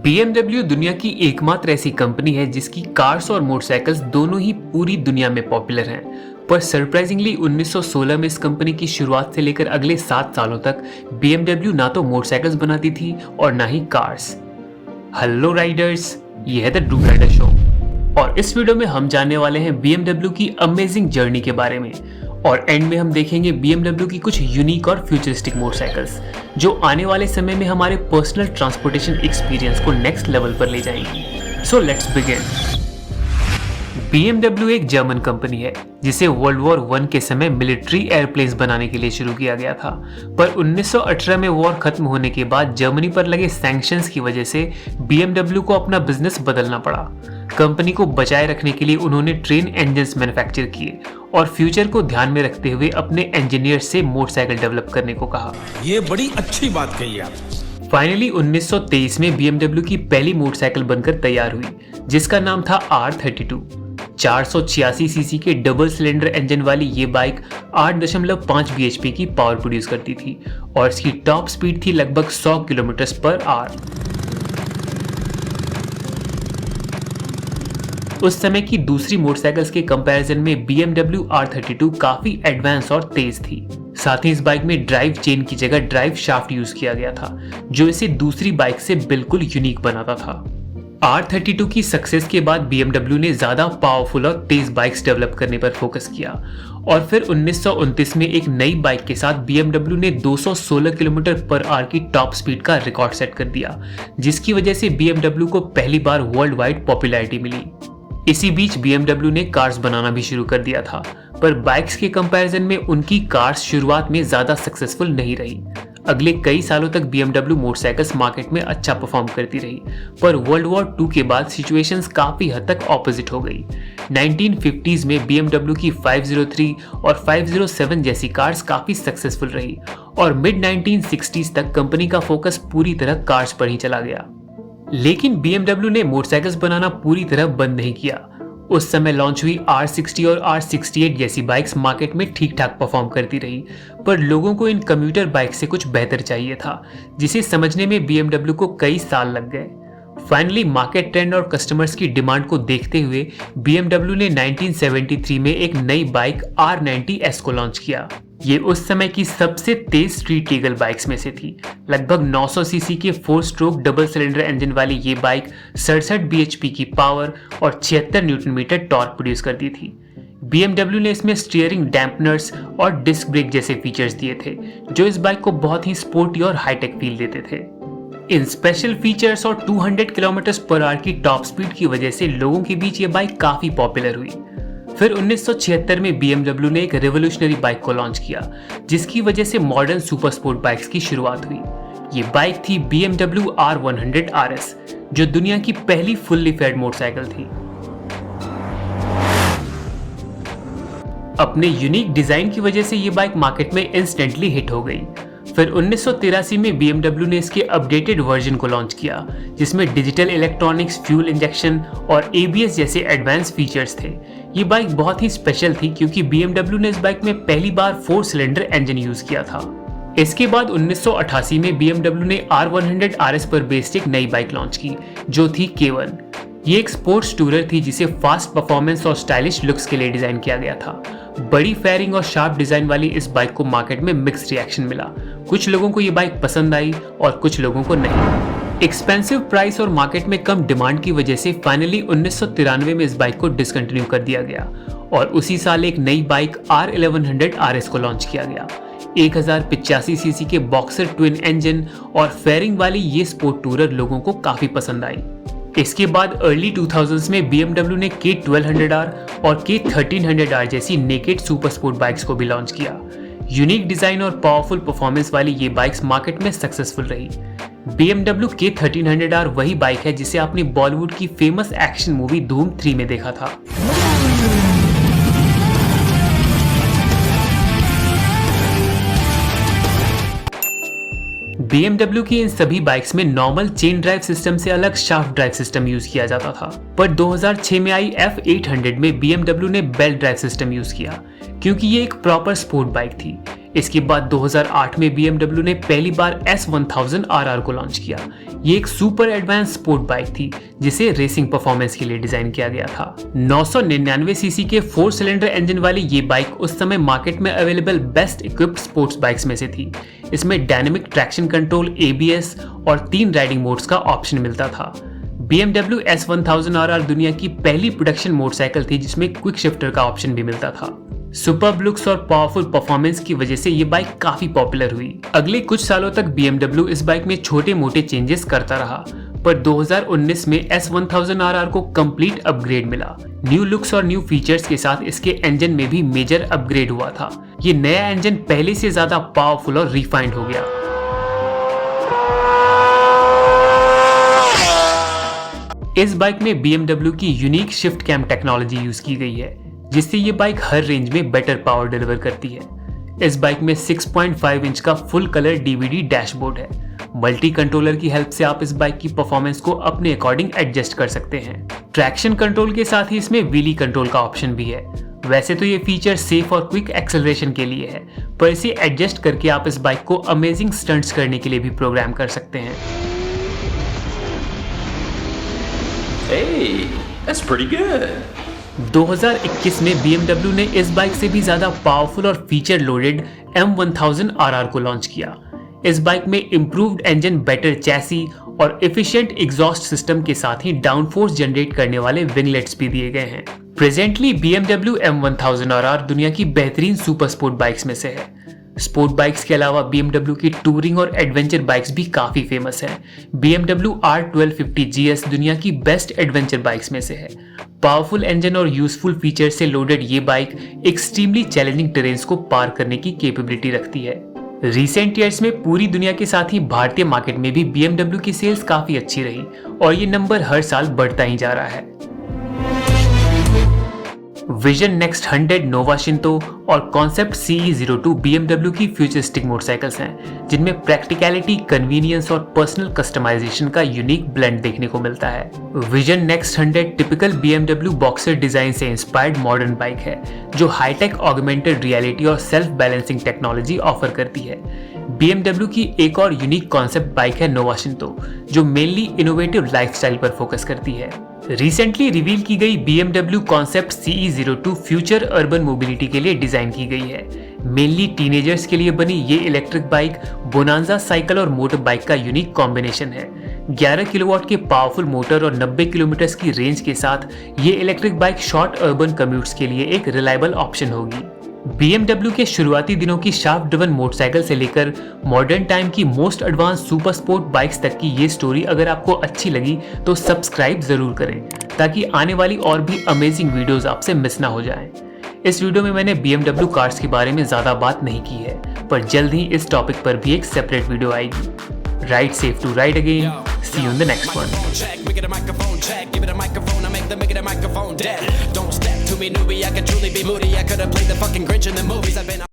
BMW दुनिया की एकमात्र ऐसी कंपनी है जिसकी कार्स और मोटरसाइकिल्स दोनों ही पूरी दुनिया में पॉपुलर हैं। पर सरप्राइजिंगली 1916 में इस कंपनी की शुरुआत से लेकर अगले 7 सालों तक BMW ना तो मोटरसाइकिल्स बनाती थी और ना ही कार्स। हेलो राइडर्स, ये है द ड्रूम राइडर शो और इस वीडियो में हम जानने वाले हैं BMW की अमेजिंग जर्नी के बारे में और एंड में हम देखेंगे BMW की कुछ यूनिक और फ्यूचरिस्टिक मोटरसाइकिल्स जो आने वाले समय में हमारे पर्सनल ट्रांसपोर्टेशन एक्सपीरियंस को नेक्स्ट लेवल पर ले जाएंगी। So let's begin. BMW एक जर्मन कंपनी है जिसे वर्ल्ड वॉर 1 के समय मिलिट्री एयरप्लेन्स बनाने के लिए शुरू किया गया था, पर 1918 में वॉर खत्म होने के बाद जर्मनी पर लगे सैंक्शंस की वजह से BMW को अपना बिजनेस बदलना पड़ा। कंपनी को बचाए रखने के लिए उन्होंने ट्रेन इंजन्स मैन्युफैक्चर किए और फ्यूचर को ध्यान में रखते हुए अपने इंजीनियर से मोटरसाइकिल डेवलप करने को कहा। ये बड़ी अच्छी बात कही आप। फाइनली 1923 में BMW की पहली मोटरसाइकिल बनकर तैयार हुई जिसका नाम था R32। 486 सीसी के डबल सिलेंडर इंजन वाली ये बाइक 8.5 bhp की पावर प्रोड्यूस करती थी और इसकी टॉप स्पीड थी लगभग 100 किलोमीटर पर आवर। उस समय की दूसरी मोटरसाइकिल्स के कंपैरिजन में BMW R32 काफी एडवांस और तेज थी। साथ ही इस बाइक में ड्राइव चेन की जगह ड्राइव शाफ्ट यूज किया गया था जो इसे दूसरी बाइक से बिल्कुल यूनिक बनाता था। R32 की सक्सेस के बाद BMW ने ज्यादा पावरफुल और तेज बाइक्स डेवलप करने पर फोकस किया और फिर 1929 में एक नई बाइक के साथ BMW ने 216 किलोमीटर पर आवर की टॉप स्पीड का रिकॉर्ड सेट कर दिया, जिसकी वजह से BMW को पहली बार वर्ल्ड वाइड पॉपुलैरिटी मिली। इसी बीच BMW ने कार्स बनाना भी शुरू कर दिया था, पर बाइक्स के कंपैरिजन में उनकी कार्स शुरुआत में ज्यादा सक्सेसफुल नहीं रही। अगले कई सालों तक BMW मोटरसाइकिल्स मार्केट में अच्छा परफॉर्म करती रही, पर वर्ल्ड वॉर 2 के बाद सिचुएशंस काफी हद तक ऑपोजिट हो गई। 1950s में BMW की 503 और 507 जैसी कार्स काफी सक्सेसफुल रही और मिड 1960s तक कंपनी का फोकस पूरी तरह कार्स पर ही चला गया। लेकिन BMW ने मोटरसाइकिल्स बनाना पूरी तरह बंद नहीं किया। उस समय लॉन्च हुई R60 और R68 जैसी बाइक्स मार्केट में ठीक ठाक परफॉर्म करती रही, पर लोगों को इन कम्यूटर बाइक से कुछ बेहतर चाहिए था, जिसे समझने में BMW को कई साल लग गए। फाइनली मार्केट ट्रेंड और कस्टमर्स की डिमांड को देखते हुए BMW ने 1973 में एक नई बाइक R90S को लॉन्च किया। ये उस समय की सबसे तेज स्ट्रीट लीगल बाइक्स में से थी। लगभग 900 सीसी के 4 स्ट्रोक डबल सिलेंडर इंजन वाली ये बाइक 67 bhp की पावर और 76 न्यूटन मीटर टॉर्क प्रोड्यूस करती थी। BMW ने इसमें स्टीयरिंग, डैम्पनर्स और डिस्क ब्रेक जैसे फीचर्स दिए थे जो इस बाइक को बहुत ही स्पोर्टी और हाईटेक फील देते थे। इन स्पेशल फीचर्स और 200 किलोमीटर पर आवर की टॉप स्पीड की वजह से लोगों के बीच ये बाइक काफी पॉपुलर हुई। फिर 1976 में BMW ने एक रेवोल्यूशनरी बाइक को लॉन्च किया जिसकी वजह से मॉडर्न सुपर स्पोर्ट बाइक्स की शुरुआत हुई। ये बाइक थी BMW R100 RS जो दुनिया की पहली फुल्ली फेड मोटरसाइकिल थी। अपने यूनिक डिजाइन की वजह से ये बाइक मार्केट में इंस्टेंटली हिट हो गई। फिर 1983 में BMW ने इसके अपडेटेड वर्जन को लॉन्च किया जिसमें डिजिटल इलेक्ट्रॉनिक्स, फ्यूल इंजेक्शन और ABS जैसे एडवांस फीचर्स थे। ये बाइक बहुत ही स्पेशल थी क्योंकि BMW ने इस बाइक में पहली बार 4 सिलेंडर इंजन यूज किया था। इसके बाद 1988 में BMW ने R100 RS पर बेस्ड एक नई बाइक लॉन्च की जो थी K1। ये एक स्पोर्ट्स टूरर थी जिसे फास्ट परफॉर्मेंस और स्टाइलिश लुक्स के लिए डिजाइन किया गया था। बड़ी फेयरिंग और शार्प डिजाइन वाली इस बाइक को मार्केट में मिक्स्ड रिएक्शन मिला। कुछ लोगों को ये बाइक पसंद आई और कुछ लोगों को नहीं। एक्सपेंसिव प्राइस और मार्केट में कम डिमांड की वजह से फाइनली 1993 में इस बाइक को डिसकंटिन्यू कर दिया गया और उसी साल एक नई बाइक R1100 RS को लॉन्च किया गया। 1085 सीसी के बॉक्सर ट्विन इंजन और फेयरिंग वाली ये स्पोर्ट टूरर लोगों को काफी पसंद आई। इसके बाद अर्ली 2000s में BMW ने K1200R और K1300R जैसी नेकेड सुपर स्पोर्ट बाइक्स को भी लॉन्च किया। यूनिक डिजाइन और पावरफुल परफॉर्मेंस वाली ये बाइक्स मार्केट में सक्सेसफुल रही। BMW K1300R वही बाइक है जिसे आपने बॉलीवुड की फेमस एक्शन मूवी धूम 3 में देखा था। BMW की इन सभी बाइक्स में नॉर्मल चेन ड्राइव सिस्टम से अलग शाफ्ट ड्राइव सिस्टम यूज किया जाता था, पर 2006 में आई F800 में BMW ने बेल्ट ड्राइव सिस्टम यूज किया क्योंकि ये एक प्रॉपर स्पोर्ट बाइक थी। इसके बाद 2008 में BMW ने पहली बार S1000RR को लॉन्च किया। ये एक सुपर एडवांस स्पोर्ट बाइक थी जिसे रेसिंग परफॉर्मेंस के लिए डिजाइन किया गया था। 999 सीसी के 4 सिलेंडर इंजन वाली ये बाइक उस समय मार्केट में available best equipped sports bikes में से थी। इसमें डायनेमिक ट्रैक्शन कंट्रोल, ABS और 3 राइडिंग मोड्स का ऑप्शन मिलता था। BMW S1000RR दुनिया की पहली प्रोडक्शन मोटरसाइकिल थी जिसमें क्विक शिफ्टर का ऑप्शन भी मिलता था। सुपर लुक्स और पावरफुल परफॉर्मेंस की वजह से ये बाइक काफी पॉपुलर हुई। अगले कुछ सालों तक BMW इस बाइक में छोटे मोटे चेंजेस करता रहा, पर 2019 में S1000RR को कंप्लीट अपग्रेड मिला। न्यू लुक्स और न्यू फीचर्स के साथ इसके इंजन में भी मेजर अपग्रेड हुआ था। ये नया इंजन पहले से ज्यादा पावरफुल और रिफाइंड हो गया। इस बाइक में BMW की unique shift cam technology use की गई है, जिससे ये बाइक हर रेंज में बेटर पावर डिलीवर करती है। इस बाइक में 6.5 इंच का फुल कलर DVD डैशबोर्ड है। मल्टी कंट्रोलर की हेल्प से आप इस बाइक की परफॉर्मेंस को अपने अकॉर्डिंग एडजस्ट कर सकते हैं। ट्रैक्शन कंट्रोल के साथ ही इसमें व्हीली कंट्रोल का ऑप्शन भी है। वैसे तो ये फीचर सेफ और क्विक एक्सेलरेशन के लिए है, पर इसे एडजस्ट करके आप इस बाइक को अमेजिंग स्टंट्स करने के लिए भी प्रोग्राम कर सकते हैं। Hey, that's pretty good. 2021 में BMW ने इस बाइक से भी ज्यादा पावरफुल और फीचर लोडेड M1000RR को लॉन्च किया। इस बाइक में इम्प्रूव्ड इंजन, बेटर चैसी और एफिशिएंट एग्जॉस्ट सिस्टम के साथ ही डाउनफोर्स जनरेट करने वाले विंगलेट्स भी दिए गए हैं। प्रेजेंटली BMW M1000RR दुनिया की बेहतरीन सुपर स्पोर्ट बाइक्स में से है। स्पोर्ट बाइक्स के अलावा BMW की टूरिंग और एडवेंचर बाइक्स भी काफी फेमस है। BMW R1250 GS दुनिया की बेस्ट एडवेंचर बाइक्स में से है। पावरफुल इंजन और यूजफुल फीचर से लोडेड ये बाइक एक्सट्रीमली चैलेंजिंग टेरेन्स को पार करने की कैपेबिलिटी रखती है। रिसेंट ईयर्स में पूरी दुनिया के साथ ही भारतीय मार्केट में भी BMW की सेल्स काफी अच्छी रही और ये नंबर हर साल बढ़ता ही जा रहा है। विजन नेक्स्ट 100 नोवा शिंतो और कॉन्सेप्ट CE02 BMW की फ्यूचरिस्टिक मोटरसाइकिल्स हैं, जिनमें प्रैक्टिकलिटी, कन्वीनियंस और पर्सनल कस्टमाइजेशन का यूनिक ब्लेंड देखने को मिलता है। Vision next 100 typical BMW boxer design से इंस्पायर्ड मॉडर्न बाइक है, जो हाईटेक ऑगमेंटेड रियलिटी और सेल्फ बैलेंसिंग टेक्नोलॉजी ऑफर करती है। BMW की एक और यूनिक कॉन्सेप्ट बाइक है नोवा शिंतो, जो मेनली इनोवेटिव लाइफस्टाइल पर फोकस करती है। रिसेंटली रिवील की गई BMW concept CE02 future urban mobility के लिए डिजाइन की गई है। मेनली टीनेजर्स के लिए बनी ये इलेक्ट्रिक बाइक बोनांजा साइकिल और मोटर बाइक का यूनिक कॉम्बिनेशन है। 11 किलोवाट के पावरफुल मोटर और 90 किलोमीटर की रेंज के साथ ये electric bike short urban commutes के लिए एक रिलायबल ऑप्शन होगी। BMW के शुरुआती दिनों की शाफ्ट ड्रिवन मोटरसाइकिल से लेकर मॉडर्न टाइम की most advance super sport bikes तक की ये स्टोरी अगर आपको अच्छी लगी तो सब्सक्राइब जरूर करें, ताकि आने वाली और भी अमेजिंग वीडियोस आपसे मिस ना हो जाएं। इस वीडियो में मैंने BMW कार्स के बारे में ज्यादा बात नहीं की है, पर जल्द ही इस टॉपिक पर भी एक सेपरेट वीडियो आएगी। Ride safe to ride again. See you in the next one. Check, we get a microphone check, give it a microphone, I make the microphone dead. Don't step to me, newbie, I could truly be moody. I could have played the fucking Grinch in the movies. I've been